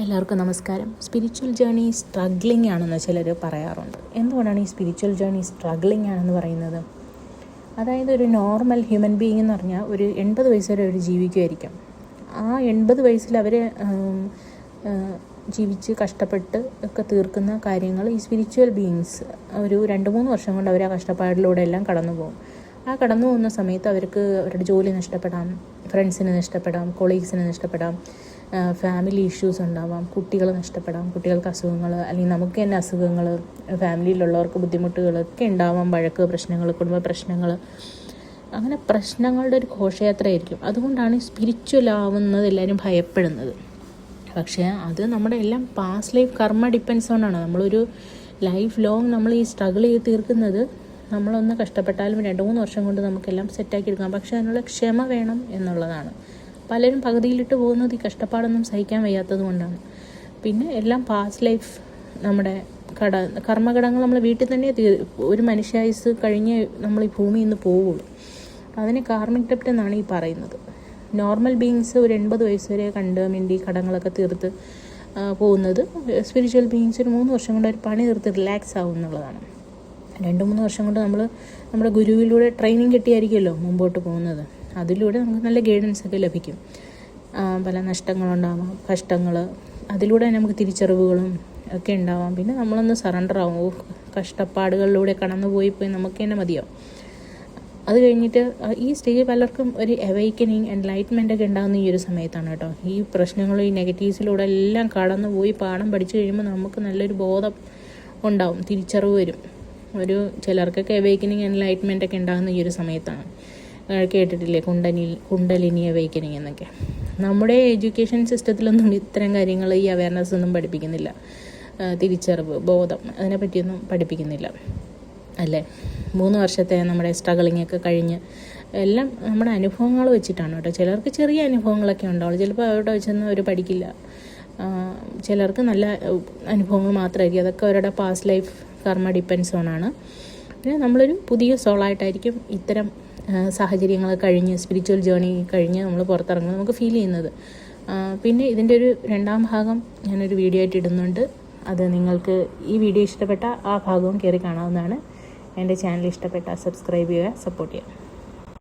എല്ലാവർക്കും നമസ്കാരം. Spiritual journey struggling ആണെന്ന് ചിലർ പറയാറുണ്ട്. എന്തുകൊണ്ടാണ് ഈ സ്പിരിച്വൽ ജേർണി സ്ട്രഗ്ലിംഗ് ആണെന്ന് പറയുന്നത്? അതായത് ഒരു നോർമൽ ഹ്യൂമൻ ബീയിങ് എന്ന് പറഞ്ഞാൽ ഒരു 80 വയസ്സ് വരെ അവർ ജീവിക്കുമായിരിക്കും. ആ 80 വയസ്സിൽ അവർ ജീവിച്ച് കഷ്ടപ്പെട്ട് ഒക്കെ തീർക്കുന്ന കാര്യങ്ങൾ ഈ സ്പിരിച്വൽ ബീയിങ്സ് ഒരു 2-3 വർഷം കൊണ്ട് അവർ ആ കഷ്ടപ്പാടിലൂടെ എല്ലാം കടന്നു പോകും. ആ കടന്നു പോകുന്ന സമയത്ത് അവർക്ക് അവരുടെ ജോലി നഷ്ടപ്പെടാം, ഫ്രണ്ട്സിന് നഷ്ടപ്പെടാം, കൊളീഗ്സിന് നഷ്ടപ്പെടാം, ഫാമിലി ഇഷ്യൂസ് ഉണ്ടാവാം, കുട്ടികൾ നഷ്ടപ്പെടാം, കുട്ടികൾക്ക് അസുഖങ്ങൾ, അല്ലെങ്കിൽ നമുക്ക് തന്നെ അസുഖങ്ങൾ, ഫാമിലിയിലുള്ളവർക്ക് ബുദ്ധിമുട്ടുകളൊക്കെ ഉണ്ടാവാം, വഴക്ക് പ്രശ്നങ്ങൾ, കുടുംബ പ്രശ്നങ്ങൾ, അങ്ങനെ പ്രശ്നങ്ങളുടെ ഒരു ഘോഷയാത്രയായിരിക്കും. അതുകൊണ്ടാണ് സ്പിരിച്വൽ ആവുന്നത് എല്ലാവരും ഭയപ്പെടുന്നത്. പക്ഷേ അത് നമ്മുടെ എല്ലാം പാസ്റ്റ് ലൈഫ് കർമ്മ ഡിപ്പെൻസ് കൊണ്ടാണ്. നമ്മളൊരു ലൈഫ് ലോങ് നമ്മൾ ഈ സ്ട്രഗിൾ ചെയ്ത് തീർക്കുന്നത്. നമ്മളൊന്ന് കഷ്ടപ്പെട്ടാലും 2-3 വർഷം കൊണ്ട് നമുക്കെല്ലാം സെറ്റാക്കി എടുക്കാം. പക്ഷേ അതിനുള്ള ക്ഷമ വേണം എന്നുള്ളതാണ്. പലരും പകുതിയിലിട്ട് പോകുന്നത് ഈ കഷ്ടപ്പാടൊന്നും സഹിക്കാൻ വയ്യാത്തത് കൊണ്ടാണ്. പിന്നെ എല്ലാം പാസ്റ്റ് ലൈഫ് നമ്മുടെ കർമ്മഘടങ്ങൾ നമ്മൾ വീട്ടിൽ തന്നെ ഒരു മനുഷ്യായുസ് കഴിഞ്ഞ് നമ്മൾ ഈ ഭൂമിയിൽ നിന്ന് പോവുള്ളൂ. അതിനെ കാർമിക് ഡെപ്റ്റ് എന്നാണ് ഈ പറയുന്നത്. നോർമൽ ബീയിങ്സ് ഒരു 80 വയസ്സ് വരെ കണ്ട് മിണ്ടി കടങ്ങളൊക്കെ തീർത്ത് പോകുന്നത്. സ്പിരിച്വൽ ബീയിങ്സ് ഒരു 3 വർഷം കൊണ്ട് ഒരു പണി തീർത്ത് റിലാക്സ് ആവും എന്നുള്ളതാണ്. 2-3 വർഷം കൊണ്ട് നമ്മൾ നമ്മുടെ ഗുരുവിലൂടെ ട്രെയിനിങ് കിട്ടിയായിരിക്കുമല്ലോ മുമ്പോട്ട് പോകുന്നത്. അതിലൂടെ നമുക്ക് നല്ല ഗൈഡൻസ് ഒക്കെ ലഭിക്കും. പല നഷ്ടങ്ങളുണ്ടാവാം, കഷ്ടങ്ങൾ, അതിലൂടെ നമുക്ക് തിരിച്ചറിവുകളും ഒക്കെ ഉണ്ടാവാം. പിന്നെ നമ്മളൊന്ന് സറണ്ടർ ആവും. കഷ്ടപ്പാടുകളിലൂടെ കടന്നു പോയി നമുക്ക് തന്നെ മതിയാവും. അത് കഴിഞ്ഞിട്ട് ഈ സ്റ്റേജ് പലർക്കും ഒരു അവൈക്കനിങ്, എൻലൈറ്റ്മെൻ്റ് ഒക്കെ ഉണ്ടാകുന്ന ഈ ഒരു സമയത്താണ് കേട്ടോ. ഈ പ്രശ്നങ്ങളും ഈ നെഗറ്റീവ്സിലൂടെ എല്ലാം കടന്നു പോയി പാഠം പഠിച്ചു കഴിയുമ്പോൾ നമുക്ക് നല്ലൊരു ബോധം ഉണ്ടാവും, തിരിച്ചറിവ് വരും. ചിലർക്കൊക്കെ അവൈക്കനിങ്, എൻലൈറ്റ്മെൻ്റ് ഒക്കെ ഉണ്ടാകുന്ന ഈ ഒരു സമയത്താണ്. കേട്ടിട്ടില്ലേ കുണ്ടലിനി അവൈക്കനിങ് എന്നൊക്കെ? നമ്മുടെ എഡ്യൂക്കേഷൻ സിസ്റ്റത്തിലൊന്നും ഇത്തരം കാര്യങ്ങൾ, ഈ അവയർനെസ് ഒന്നും പഠിപ്പിക്കുന്നില്ല. തിരിച്ചറിവ്, ബോധം, അതിനെപ്പറ്റിയൊന്നും പഠിപ്പിക്കുന്നില്ല അല്ലേ? 3 വർഷത്തെ നമ്മുടെ സ്ട്രഗിളിങ് ഒക്കെ കഴിഞ്ഞ് എല്ലാം നമ്മുടെ അനുഭവങ്ങൾ വെച്ചിട്ടാണ് കേട്ടോ. ചിലർക്ക് ചെറിയ അനുഭവങ്ങളൊക്കെ ഉണ്ടാവുള്ളൂ. ചിലപ്പോൾ അവിടെ വെച്ചൊന്നും അവർ പഠിക്കില്ല. ചിലർക്ക് നല്ല അനുഭവങ്ങൾ മാത്രമായിരിക്കും. അതൊക്കെ അവരുടെ പാസ്റ്റ് ലൈഫ് കർമ്മ ഡിപ്പെൻസ് ഓണാണ്. പിന്നെ നമ്മളൊരു പുതിയ സോളായിട്ടായിരിക്കും ഇത്തരം സാഹചര്യങ്ങൾ കഴിഞ്ഞ്, സ്പിരിച്വൽ ജേർണി കഴിഞ്ഞ് നമ്മൾ പുറത്തിറങ്ങുമ്പോൾ നമുക്ക് ഫീൽ ചെയ്യുന്നത്. പിന്നെ ഇതിൻ്റെ ഒരു 2ാം ഭാഗം ഞാനൊരു വീഡിയോ ആയിട്ട് ഇടുന്നുണ്ട്. അത് നിങ്ങൾക്ക് ഈ വീഡിയോ ഇഷ്ടപ്പെട്ട ആ ഭാഗവും കയറി കാണാവുന്നതാണ്. എൻ്റെ ചാനൽ ഇഷ്ടപ്പെട്ടാൽ സബ്സ്ക്രൈബ് ചെയ്യുക, സപ്പോർട്ട് ചെയ്യുക.